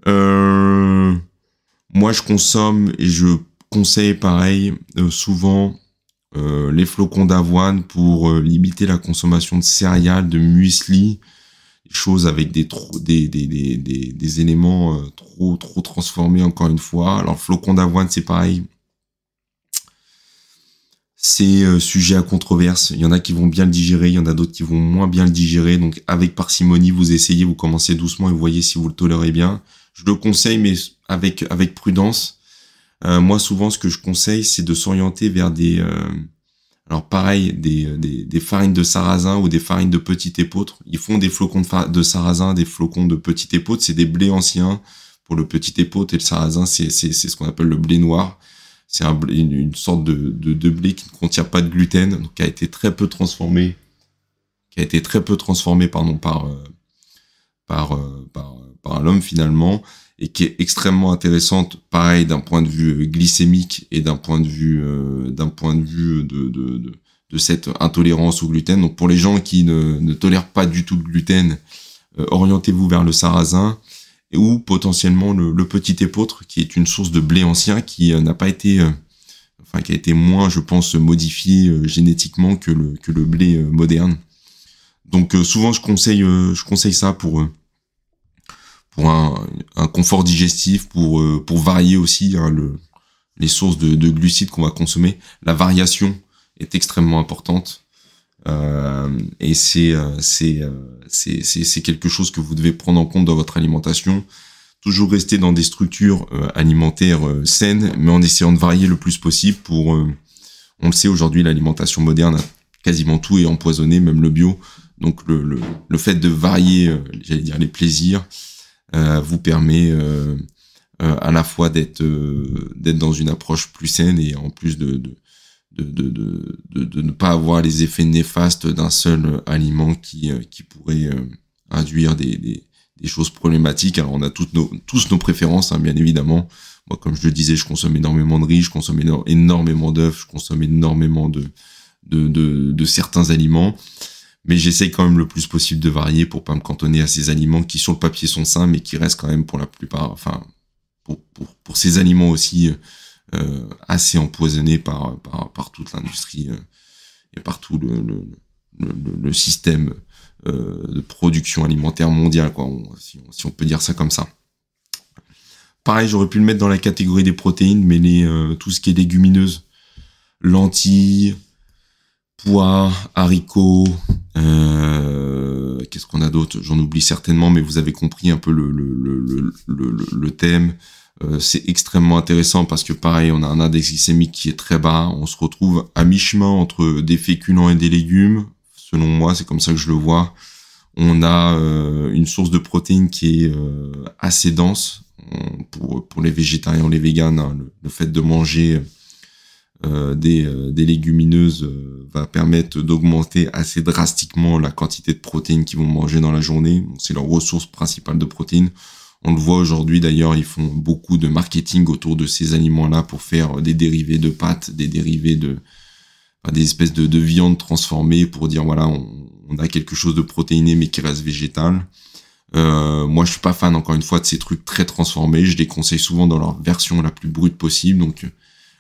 Moi, je consomme et je conseille pareil souvent les flocons d'avoine pour limiter la consommation de céréales, de muesli, choses avec des éléments trop transformés encore une fois. Alors flocons d'avoine, c'est pareil. C'est sujet à controverse. Il y en a qui vont bien le digérer, il y en a d'autres qui vont moins bien le digérer. Donc avec parcimonie, vous essayez, vous commencez doucement et vous voyez si vous le tolérez bien. Je le conseille, mais avec prudence. Moi, souvent, ce que je conseille, c'est de s'orienter vers alors pareil, des farines de sarrasin ou des farines de petit épeautre. Ils font des flocons de sarrasin, des flocons de petit épeautre. C'est des blés anciens pour le petit épeautre et le sarrasin, c'est ce qu'on appelle le blé noir. C'est une sorte de blé qui ne contient pas de gluten, donc qui a été très peu transformé, par l'homme finalement, et qui est extrêmement intéressante, pareil d'un point de vue glycémique et d'un point de vue de cette intolérance au gluten. Donc pour les gens qui ne tolèrent pas du tout le gluten, orientez-vous vers le sarrasin ou potentiellement le petit épeautre, qui est une source de blé ancien qui n'a pas été, qui a été moins, je pense, modifié génétiquement que le blé moderne. Donc souvent je conseille ça pour un confort digestif, pour varier aussi les sources de glucides qu'on va consommer. La variation est extrêmement importante et c'est quelque chose que vous devez prendre en compte dans votre alimentation. Toujours rester dans des structures alimentaires saines, mais en essayant de varier le plus possible on le sait aujourd'hui, l'alimentation moderne, quasiment tout est empoisonné, même le bio. Donc le fait de varier, j'allais dire, les plaisirs, vous permet à la fois d'être dans une approche plus saine et en plus de ne pas avoir les effets néfastes d'un seul aliment qui pourrait induire des choses problématiques. Alors on a tous nos préférences, hein, bien évidemment. Moi, comme je le disais, je consomme énormément de riz, je consomme énormément d'œufs, je consomme énormément de certains aliments. Mais j'essaye quand même le plus possible de varier pour pas me cantonner à ces aliments qui sur le papier sont sains, mais qui restent quand même pour la plupart, pour ces aliments aussi assez empoisonnés par toute l'industrie et par tout le système de production alimentaire mondiale, quoi, si on peut dire ça comme ça. Pareil, j'aurais pu le mettre dans la catégorie des protéines, mais tout ce qui est légumineuse, lentilles, pois, haricots, qu'est-ce qu'on a d'autre? J'en oublie certainement, mais vous avez compris un peu le thème. C'est extrêmement intéressant parce que pareil, on a un index glycémique qui est très bas. On se retrouve à mi-chemin entre des féculents et des légumes. Selon moi, c'est comme ça que je le vois. On a une source de protéines qui est assez dense. Pour les végétariens ou les véganes, hein, le fait de manger des légumineuses va permettre d'augmenter assez drastiquement la quantité de protéines qu'ils vont manger dans la journée. C'est leur ressource principale de protéines. On le voit aujourd'hui d'ailleurs, ils font beaucoup de marketing autour de ces aliments-là pour faire des dérivés de pâtes, des dérivés des espèces de viande transformée pour dire voilà, on a quelque chose de protéiné mais qui reste végétal. Moi je suis pas fan encore une fois de ces trucs très transformés, je les conseille souvent dans leur version la plus brute possible, donc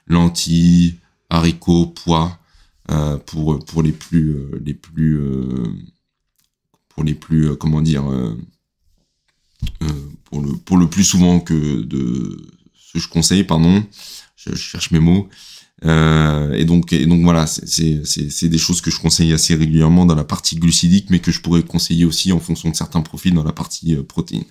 lentilles, haricots, pois, pour les plus comment dire, pour le plus souvent que de ce que je conseille, pardon. Je cherche mes mots. Et donc voilà, c'est des choses que je conseille assez régulièrement dans la partie glucidique, mais que je pourrais conseiller aussi en fonction de certains profils dans la partie protéines.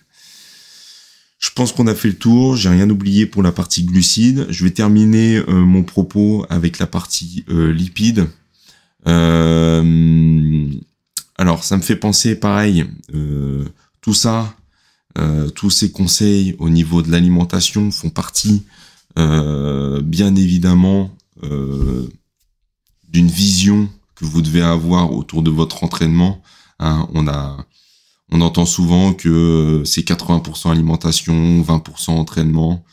Je pense qu'on a fait le tour, j'ai rien oublié pour la partie glucides. Je vais terminer mon propos avec la partie lipides. Alors ça me fait penser pareil, tout ça, tous ces conseils au niveau de l'alimentation font partie bien évidemment d'une vision que vous devez avoir autour de votre entraînement. Hein, on entend souvent que c'est 80% alimentation, 20% entraînement.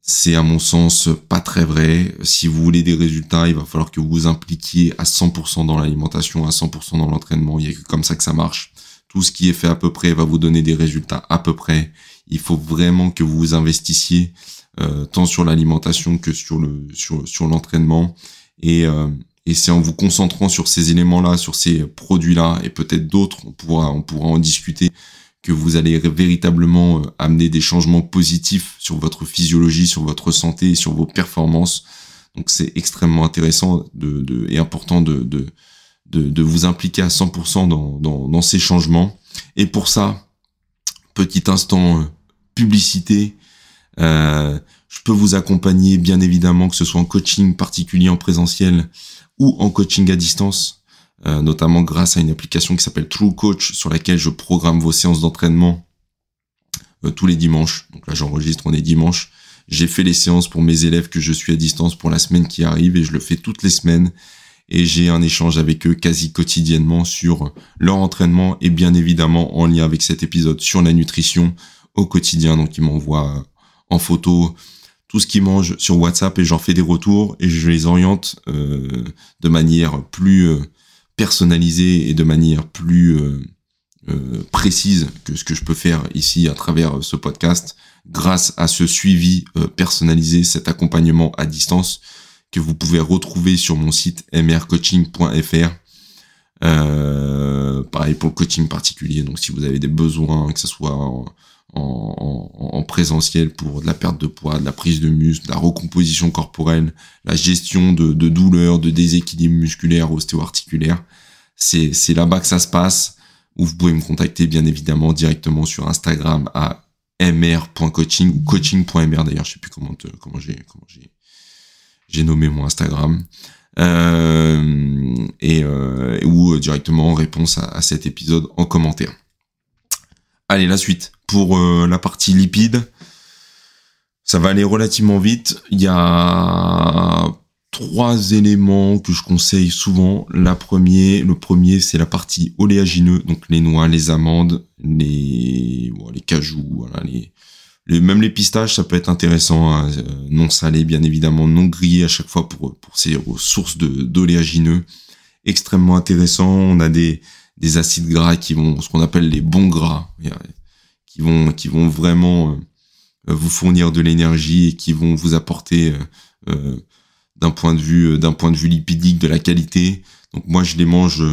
C'est à mon sens pas très vrai. Si vous voulez des résultats, il va falloir que vous vous impliquiez à 100% dans l'alimentation, à 100% dans l'entraînement. Il y a que comme ça que ça marche. Tout ce qui est fait à peu près va vous donner des résultats à peu près. Il faut vraiment que vous vous investissiez tant sur l'alimentation que sur l'entraînement. Et c'est en vous concentrant sur ces éléments-là, sur ces produits-là, et peut-être d'autres, on pourra en discuter, que vous allez véritablement amener des changements positifs sur votre physiologie, sur votre santé, sur vos performances. Donc c'est extrêmement intéressant et important de vous impliquer à 100% dans ces changements. Et pour ça, petit instant publicité, je peux vous accompagner bien évidemment, que ce soit en coaching particulier en présentiel ou en coaching à distance, notamment grâce à une application qui s'appelle True Coach, sur laquelle je programme vos séances d'entraînement tous les dimanches. Donc là j'enregistre, on est dimanche. J'ai fait les séances pour mes élèves que je suis à distance pour la semaine qui arrive, et je le fais toutes les semaines. Et j'ai un échange avec eux quasi quotidiennement sur leur entraînement, et bien évidemment en lien avec cet épisode sur la nutrition au quotidien. Donc ils m'envoient en photo tout ce qu'ils mangent sur WhatsApp, et j'en fais des retours, et je les oriente de manière plus personnalisée et de manière plus précise que ce que je peux faire ici à travers ce podcast, grâce à ce suivi personnalisé, cet accompagnement à distance que vous pouvez retrouver sur mon site mrcoaching.fr. Pareil pour le coaching particulier, donc si vous avez des besoins, que ce soit en présentiel pour de la perte de poids, de la prise de muscle, de la recomposition corporelle, la gestion de douleurs, de déséquilibre musculaire, ostéo-articulaire, c'est là-bas que ça se passe, où vous pouvez me contacter bien évidemment directement sur Instagram à mr.coaching ou coaching.mr d'ailleurs, je sais plus comment j'ai nommé mon Instagram, ou directement en réponse à cet épisode en commentaire. Allez, la suite. Pour la partie lipides, ça va aller relativement vite. Il y a 3 éléments que je conseille souvent. Le premier, c'est la partie oléagineux, donc les noix, les amandes, les cajous, voilà, même les pistaches, ça peut être intéressant, hein, non salé, bien évidemment, non grillé à chaque fois pour ces sources d'oléagineux. Extrêmement intéressant. On a des acides gras ce qu'on appelle les bons gras, qui vont vraiment vous fournir de l'énergie et qui vont vous apporter d'un point de vue lipidique de la qualité. Donc moi je les mange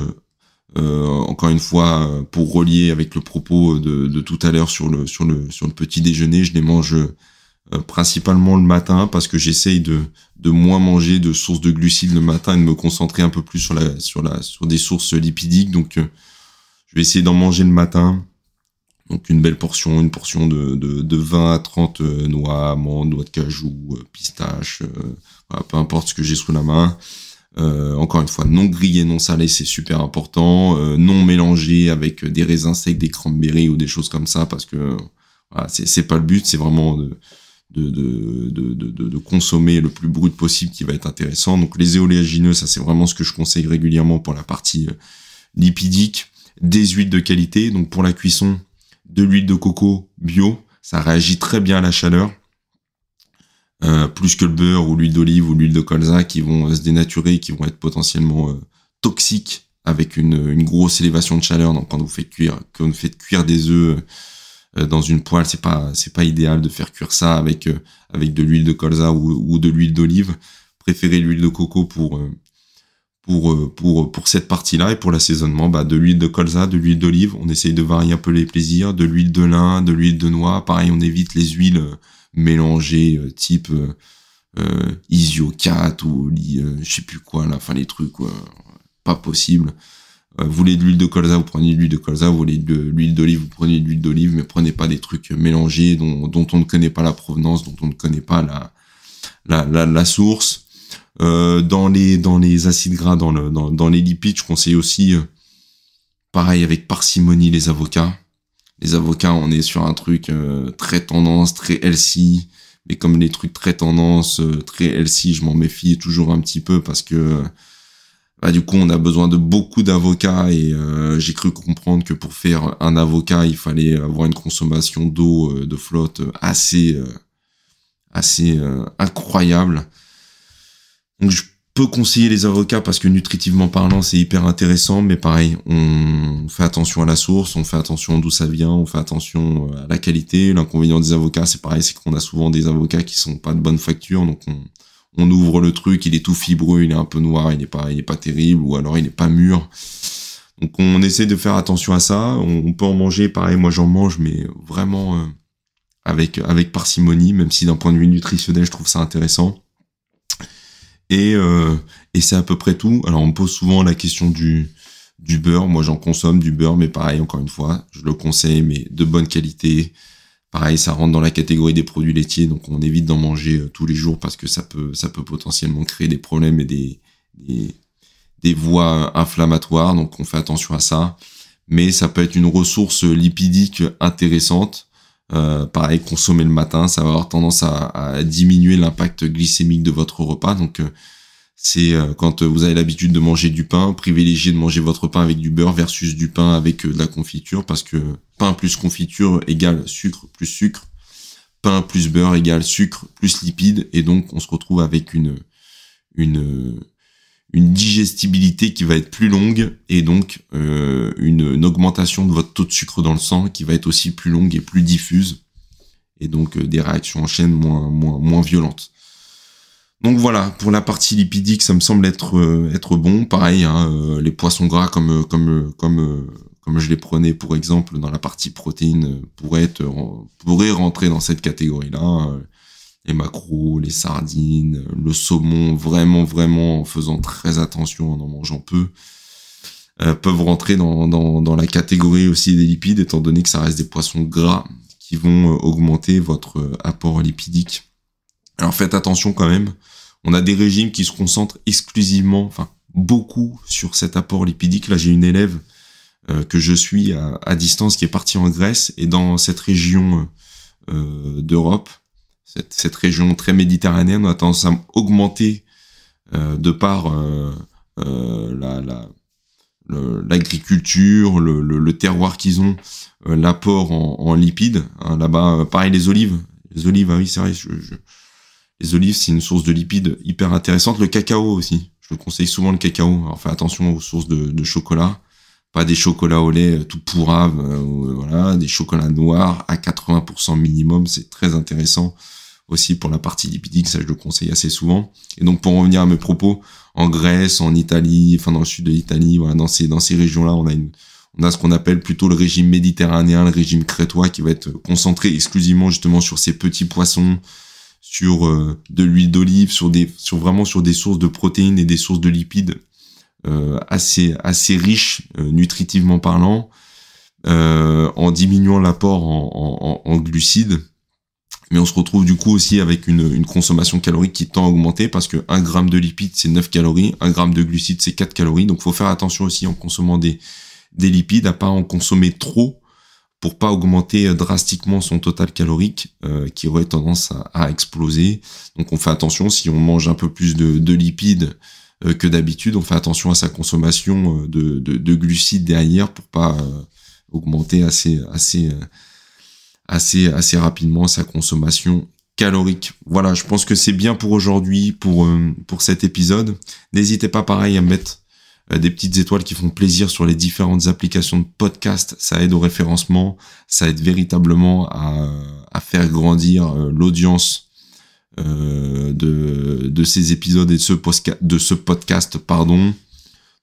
encore une fois pour relier avec le propos de tout à l'heure sur le petit déjeuner, je les mange principalement le matin parce que j'essaye de moins manger de sources de glucides le matin et de me concentrer un peu plus sur des sources lipidiques. Donc je vais essayer d'en manger le matin. Donc une portion de 20 à 30 noix, amandes, noix de cajou, pistaches, voilà, peu importe ce que j'ai sous la main. Encore une fois, non grillé, non salé, c'est super important. Non mélangé avec des raisins secs, des cranberries ou des choses comme ça, parce que voilà, c'est pas le but. C'est vraiment de consommer le plus brut possible qui va être intéressant. Donc les oléagineux, ça c'est vraiment ce que je conseille régulièrement pour la partie lipidique. Des huiles de qualité, donc pour la cuisson, de l'huile de coco bio, ça réagit très bien à la chaleur, plus que le beurre ou l'huile d'olive ou l'huile de colza qui vont se dénaturer, qui vont être potentiellement toxiques avec une grosse élévation de chaleur. Donc quand vous faites cuire des œufs dans une poêle, c'est pas idéal de faire cuire ça avec de l'huile de colza ou de l'huile d'olive. Préférez l'huile de coco pour pour cette partie-là. Et pour l'assaisonnement, de l'huile de colza, de l'huile d'olive. On essaye de varier un peu les plaisirs, de l'huile de lin, de l'huile de noix. Pareil, on évite les huiles mélangées type Isio4 ou je sais plus quoi là, enfin les trucs pas possible. Vous voulez de l'huile de colza, vous prenez de l'huile de colza. Vous voulez de l'huile d'olive, vous prenez de l'huile d'olive, mais prenez pas des trucs mélangés dont on ne connaît pas la provenance, dont on ne connaît pas la source. Dans les acides gras, dans les lipides, je conseille aussi pareil avec parcimonie les avocats. Les avocats, on est sur un truc très tendance, très healthy, mais comme les trucs très tendance, très healthy, je m'en méfie toujours un petit peu parce que du coup on a besoin de beaucoup d'avocats et j'ai cru comprendre que pour faire un avocat, il fallait avoir une consommation d'eau de flotte assez incroyable. Donc je peux conseiller les avocats parce que nutritivement parlant c'est hyper intéressant, mais pareil, on fait attention à la source, on fait attention d'où ça vient, on fait attention à la qualité. L'inconvénient des avocats, c'est pareil, c'est qu'on a souvent des avocats qui sont pas de bonne facture, donc on ouvre le truc, il est tout fibreux, il est un peu noir, il est pas terrible, ou alors il est pas mûr. Donc on essaie de faire attention à ça. On peut en manger, pareil, moi j'en mange, mais vraiment avec parcimonie, même si d'un point de vue nutritionnel je trouve ça intéressant. Et c'est à peu près tout. Alors on me pose souvent la question du beurre. Moi j'en consomme du beurre, mais pareil, encore une fois, je le conseille, mais de bonne qualité. Pareil, ça rentre dans la catégorie des produits laitiers, donc on évite d'en manger tous les jours parce que ça peut potentiellement créer des problèmes et des voies inflammatoires, donc on fait attention à ça. Mais ça peut être une ressource lipidique intéressante. Pareil, consommer le matin, ça va avoir tendance à diminuer l'impact glycémique de votre repas. Donc c'est quand vous avez l'habitude de manger du pain, privilégiez de manger votre pain avec du beurre versus du pain avec de la confiture, parce que pain plus confiture égale sucre plus sucre, pain plus beurre égale sucre plus lipides, et donc on se retrouve avec une digestibilité qui va être plus longue, et donc une augmentation de votre taux de sucre dans le sang qui va être aussi plus longue et plus diffuse, et donc des réactions en chaîne moins violentes. Donc voilà, pour la partie lipidique, ça me semble être bon. Pareil, les poissons gras comme je les prenais pour exemple dans la partie protéines pourraient rentrer dans cette catégorie-là. Les maquereaux, les sardines, le saumon, vraiment en faisant très attention, en mangeant peu, peuvent rentrer dans la catégorie aussi des lipides, étant donné que ça reste des poissons gras qui vont augmenter votre apport lipidique. Alors faites attention quand même, on a des régimes qui se concentrent exclusivement, enfin beaucoup sur cet apport lipidique. Là j'ai une élève que je suis à distance qui est partie en Grèce, et dans cette région d'Europe, cette région très méditerranéenne, on a tendance à augmenter de par l'agriculture, le terroir qu'ils ont, l'apport en lipides. Là-bas, pareil, les olives, ah oui, c'est vrai, les olives, c'est une source de lipides hyper intéressante. Le cacao aussi, je vous conseille souvent le cacao. Alors faites attention aux sources de chocolat, pas des chocolats au lait tout pourraves, voilà, des chocolats noirs à 80% minimum, c'est très intéressant aussi pour la partie lipidique, ça je le conseille assez souvent. Et donc pour en revenir à mes propos, en Grèce, en Italie, enfin dans le sud de l'Italie, voilà, dans ces régions-là, on a ce qu'on appelle plutôt le régime méditerranéen, le régime crétois, qui va être concentré exclusivement justement sur ces petits poissons, sur de l'huile d'olive, sur des sources de protéines et des sources de lipides assez riches nutritivement parlant, en diminuant l'apport en glucides. Mais on se retrouve du coup aussi avec une consommation calorique qui tend à augmenter, parce que 1 gramme de lipides c'est 9 calories, 1 gramme de glucides c'est 4 calories. Donc faut faire attention aussi en consommant des lipides à pas en consommer trop pour pas augmenter drastiquement son total calorique qui aurait tendance à exploser. Donc on fait attention, si on mange un peu plus de lipides que d'habitude, on fait attention à sa consommation de glucides derrière pour pas augmenter assez rapidement sa consommation calorique. Voilà, je pense que c'est bien pour aujourd'hui, pour cet épisode. N'hésitez pas pareil à mettre des petites étoiles qui font plaisir sur les différentes applications de podcast. Ça aide au référencement, ça aide véritablement à faire grandir l'audience de ces épisodes et de ce podcast, pardon.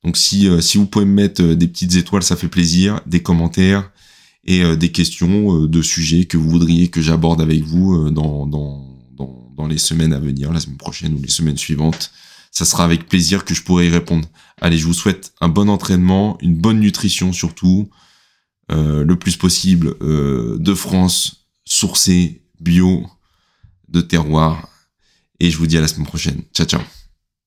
Donc si vous pouvez me mettre des petites étoiles, ça fait plaisir, des commentaires et des questions de sujets que vous voudriez que j'aborde avec vous dans les semaines à venir, la semaine prochaine ou les semaines suivantes. Ça sera avec plaisir que je pourrai y répondre. Allez, je vous souhaite un bon entraînement, une bonne nutrition surtout, le plus possible de France, sourcée, bio, de terroir. Et je vous dis à la semaine prochaine. Ciao, ciao.